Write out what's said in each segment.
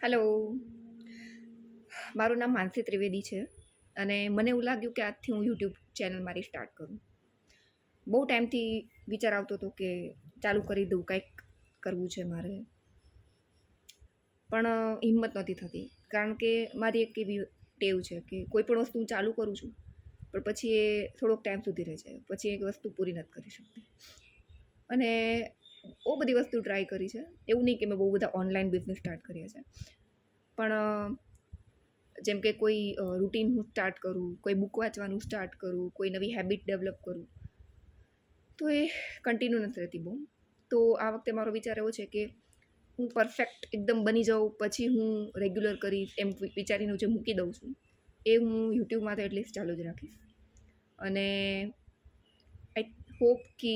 Hello, મારું નામ માનસી ત્રિવેદી છે અને મને એવું લાગ્યું કે આજથી હું યુટ્યુબ ચેનલ મારી સ્ટાર્ટ કરું. બહુ ટાઈમથી વિચાર આવતો હતો કે ચાલુ કરી દઉં, કંઈક કરવું છે મારે, પણ હિંમત નહોતી થતી. કારણ કે મારી એક એવી ટેવ છે કે કોઈ પણ વસ્તુ હું ચાલુ કરું છું પણ પછી એ થોડોક ટાઈમ સુધી રહે છે, પછી એક વસ્તુ પૂરી નથી કરી શકતી. અને બહુ બધી વસ્તુ ટ્રાય કરી છે. એવું નહીં કે મેં બહુ બધા ઓનલાઈન બિઝનેસ સ્ટાર્ટ કર્યા છે, પણ જેમ કે કોઈ રૂટીન હું સ્ટાર્ટ કરું, કોઈ બુક વાંચવાનું સ્ટાર્ટ કરું, કોઈ નવી હેબિટ ડેવલપ કરું, તો એ કન્ટિન્યુ નથી રહેતી બહુ. તો આ વખતે મારો વિચાર એવો છે કે હું પરફેક્ટ એકદમ બની જાઉં પછી હું રેગ્યુલર કરીશ એમ વિચારીને જે મૂકી દઉં છું એ હું યુટ્યુબમાં તો એટલીસ્ટ ચાલુ જ રાખીશ. અને આઈ હોપ કે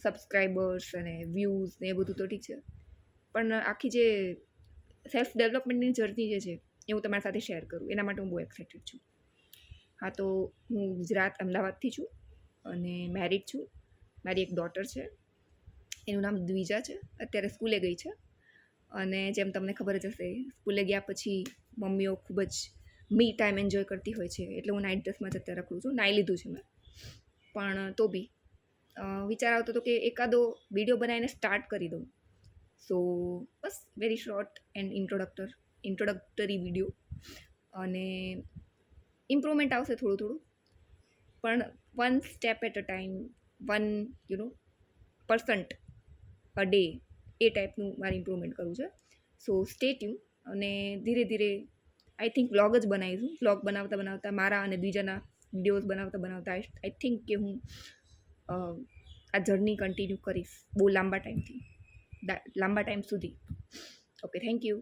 સબસ્ક્રાઈબર્સ અને વ્યૂઝ ને એ બધું તો ઠીક છે, પણ આખી જે સેલ્ફ ડેવલપમેન્ટની જર્ની જે છે એ હું તમારી સાથે શેર કરું, એના માટે હું બહુ એક્સાઇટેડ છું. હા, તો હું ગુજરાત અમદાવાદથી છું અને મેરિડ છું. મારી એક ડોટર છે, એનું નામ દ્વિજા છે. અત્યારે સ્કૂલે ગઈ છે અને જેમ તમને ખબર જ હશે, સ્કૂલે ગયા પછી મમ્મીઓ ખૂબ જ મી ટાઈમ એન્જોય કરતી હોય છે, એટલે હું નાઇટ ડ્રેસમાં જ અત્યારે રખડું છું. નાહી લીધું છે મેં, પણ તો બી વિચાર આવતો હતો કે એકાદો વિડીયો બનાવીને સ્ટાર્ટ કરી દઉં. સો બસ very short and introductory video, અને ઇમ્પ્રુવમેન્ટ આવશે થોડું થોડું, પણ one step at a time, one percent a day, એ ટાઈપનું મારે ઇમ્પ્રુવમેન્ટ કરવું છે. So stay tune. અને ધીરે ધીરે આઈ થિંક વ્લોગ જ બનાવીશું. વ્લોગ બનાવતા બનાવતા મારા અને બીજાના વિડીયોઝ બનાવતા બનાવતા આઈ થિંક કે હું આ જર્ની કન્ટિન્યુ કરીશ બહુ લાંબા ટાઈમ સુધી. Okay, thank you.